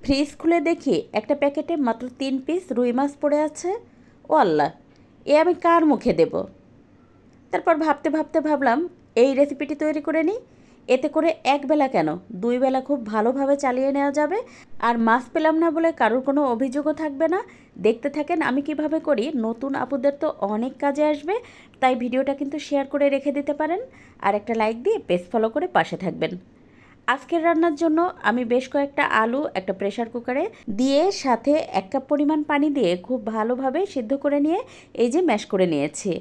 Fridge খুলে দেখি একটা প্যাকেটে মাত্র 3 পিস রুই মাছ পড়ে আছে। ও আল্লাহ, এ আমি কার মুখে দেব? তারপর ভাবতে ভাবতে ভাবলাম এই রেসিপিটি তৈরি করে নিই। এতে করে একবেলা কেন, 2 বেলা খুব ভালোভাবে চালিয়ে নেওয়া যাবে। আর মাছ পেলাম না বলে কারোর কোনো অভিযোগও থাকবে না। দেখতে থাকেন আমি কিভাবে করি, নতুন আপুদের তো অনেক কাজে আসবে। তাই ভিডিওটা কিন্তু শেয়ার করে রেখে দিতে পারেন, আর একটা লাইক দিয়ে পেজ ফলো করে পাশে থাকবেন। আজকের রান্নার জন্য আমি বেশ কয়েকটা আলু একটা প্রেসার কুকারে দিয়ে সাথে 1 কাপ পরিমাণ পানি দিয়ে খুব ভালোভাবে সিদ্ধ করে নিয়ে এই যে ম্যাশ করে নিয়েছি।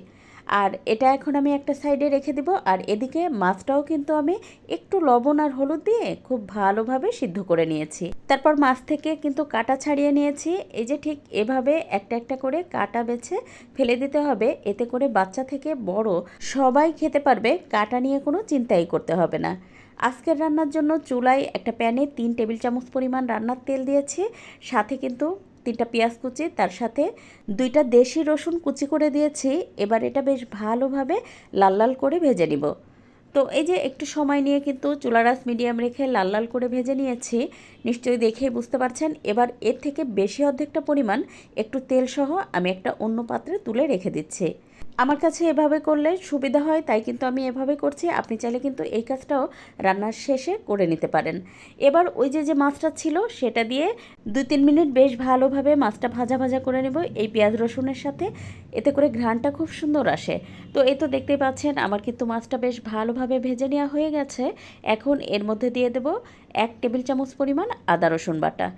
আর এটা এখন আমি একটা সাইডে রেখে দিব। আর এদিকে মাছটাও কিন্তু আমি একটু লবণ আর হলুদ দিয়ে খুব ভালোভাবে সিদ্ধ করে নিয়েছি। তারপর মাছ থেকে কিন্তু কাঁটা ছাড়িয়ে নিয়েছি। এই যে ঠিক এভাবে একটা একটা করে কাঁটা বেছে ফেলে দিতে হবে। এতে করে বাচ্চা থেকে বড় সবাই খেতে পারবে, কাঁটা নিয়ে কোনো চিন্তাই করতে হবে না। আজকের রান্নার জন্য চুলায় একটা প্যানে 3 টেবিল চামচ পরিমাণ রান্নার তেল দিয়েছি। সাথে কিন্তু 3টা পেঁয়াজ কুচি, তার সাথে 2টা দেশি রসুন কুচি করে দিয়েছি। এবার এটা বেশ ভালোভাবে লাল লাল করে ভেজে নিব। তো এই যে একটু সময় নিয়ে কিন্তু চুলার আঁচ মিডিয়াম রেখে লাল লাল করে ভেজে নিয়েছি। নিশ্চয়ই দেখেই বুঝতে পারছেন। এবার এর থেকে বেশি অর্ধেকটা পরিমাণ একটু তেল সহ আমি একটা অন্য পাত্রে তুলে রেখে দিচ্ছি। আমার কাছে এভাবে করলে সুবিধা হয়, তাই কিন্তু আমি এভাবে করছি। আপনি চাইলে কিন্তু এই কাজটাও রান্নার শেষে করে নিতে পারেন। এবার ওই যে মাছটা ছিল সেটা দিয়ে 2-3 মিনিট বেশ ভালোভাবে মাছটা ভাজা ভাজা করে নেব এই পেঁয়াজ রসুনের সাথে। এতে করে ঘ্রাণটা খুব সুন্দর আসে। তো এই তো দেখতেই পাচ্ছেন আমার কিন্তু মাছটা বেশ ভালোভাবে ভেজে নেওয়া হয়ে গেছে। এখন এর মধ্যে দিয়ে দেব 1 টেবিল চামচ পরিমাণ আদা রসুন বাটা।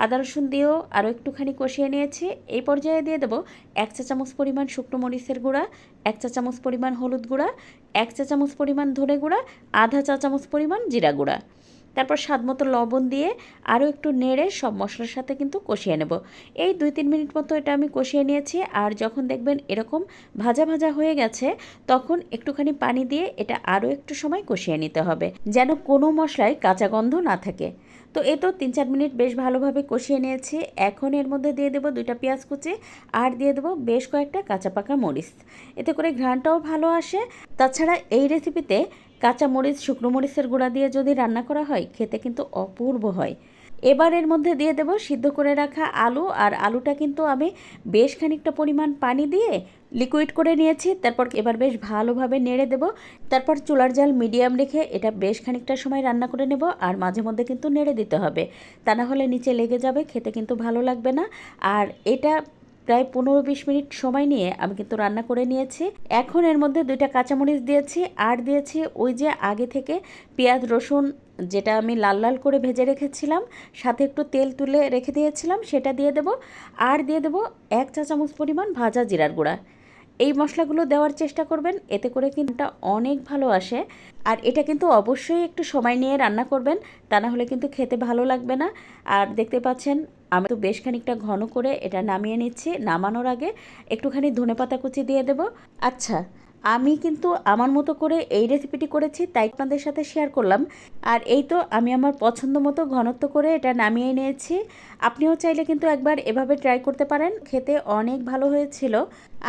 আদা রসুন দিয়েও আরও একটুখানি কষিয়ে নিয়েছি। এই পর্যায়ে দিয়ে দেবো 1 চা চামচ পরিমাণ শুকনো মরিচের গুঁড়া, 1 চা চামচ পরিমাণ হলুদ গুঁড়া, 1 চা চামচ পরিমাণ ধনে গুঁড়া, আধা চা চামচ পরিমাণ জিরা গুঁড়া। তারপর স্বাদমতো লবণ দিয়ে আরও একটু নেড়ে সব মশলার সাথে কিন্তু কষিয়ে নেব। এই 2-3 মিনিট মতো এটা আমি কষিয়ে নিয়েছি। আর যখন দেখবেন এরকম ভাজা ভাজা হয়ে গেছে, তখন একটুখানি পানি দিয়ে এটা আরও একটু সময় কষিয়ে নিতে হবে, যেন কোনো মশলায় কাঁচা গন্ধ না থাকে। তো এই তো 3-4 মিনিট বেশ ভালোভাবে কষিয়ে নিয়েছি। এখন এর মধ্যে দিয়ে দেবো 2টা পেঁয়াজ কুচি আর দিয়ে দেবো বেশ কয়েকটা কাঁচা পাকা মরিচ। এতে করে ঘ্রাণটাও ভালো আসে। তাছাড়া এই রেসিপিতে কাঁচা মরিচ, শুকনো মরিচের গুঁড়া দিয়ে যদি রান্না করা হয়, খেতে কিন্তু অপূর্ব হয়। এবার এর মধ্যে দিয়ে দেব সিদ্ধ করে রাখা আলু। আর আলুটা কিন্তু আমি বেশ খানিকটা পরিমাণ পানি দিয়ে লিকুইড করে নিয়েছি। তারপর এবার বেশ ভালোভাবে নেড়ে দেব। তারপর চুলার জাল মিডিয়াম রেখে এটা বেশ খানিকটা সময় রান্না করে নেব। আর মাঝে মধ্যে কিন্তু নেড়ে দিতে হবে, তা না হলে নিচে লেগে যাবে, খেতে কিন্তু ভালো লাগবে না। আর এটা প্রায় 15-20 মিনিট সময় নিয়ে আমি কিন্তু রান্না করে নিয়েছি। এখন এর মধ্যে 2টা কাঁচামরিচ দিয়েছি আর দিয়েছি ওই যে আগে থেকে পেঁয়াজ রসুন যেটা আমি লাল লাল করে ভেজে রেখেছিলাম, সাথে একটু তেল তুলে রেখে দিয়েছিলাম, সেটা দিয়ে দেব। আর দিয়ে দেব 1 চা চামচ পরিমাণ ভাজা জিরার গুঁড়া। এই মশলাগুলো দেওয়ার চেষ্টা করবেন, এতে করে কিন্তু অনেক ভালো আসে। আর এটা কিন্তু অবশ্যই একটু সময় নিয়ে রান্না করবেন, তা না হলে কিন্তু খেতে ভালো লাগবে না। আর দেখতে পাচ্ছেন আমি তো বেশ খানিকটা ঘন করে এটা নামিয়ে নিচ্ছি। নামানোর আগে একটুখানি ধনেপাতা কুচি দিয়ে দেব। আচ্ছা, আমি কিন্তু আমার মতো করে এই রেসিপিটি করেছি, তাই আপনাদের সাথে শেয়ার করলাম। আর এই তো আমি আমার পছন্দ মতো ঘনত্ব করে এটা নামিয়ে নিয়েছি। আপনিও চাইলে কিন্তু একবার এভাবে ট্রাই করতে পারেন, খেতে অনেক ভালো হয়েছিল।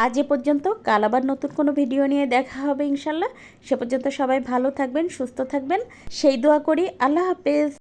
আজ এ পর্যন্ত, কাল আবার নতুন কোনো ভিডিও নিয়ে দেখা হবে ইনশাল্লাহ। সে পর্যন্ত সবাই ভালো থাকবেন, সুস্থ থাকবেন, সেই দোয়া করি। আল্লাহ হাফেজ।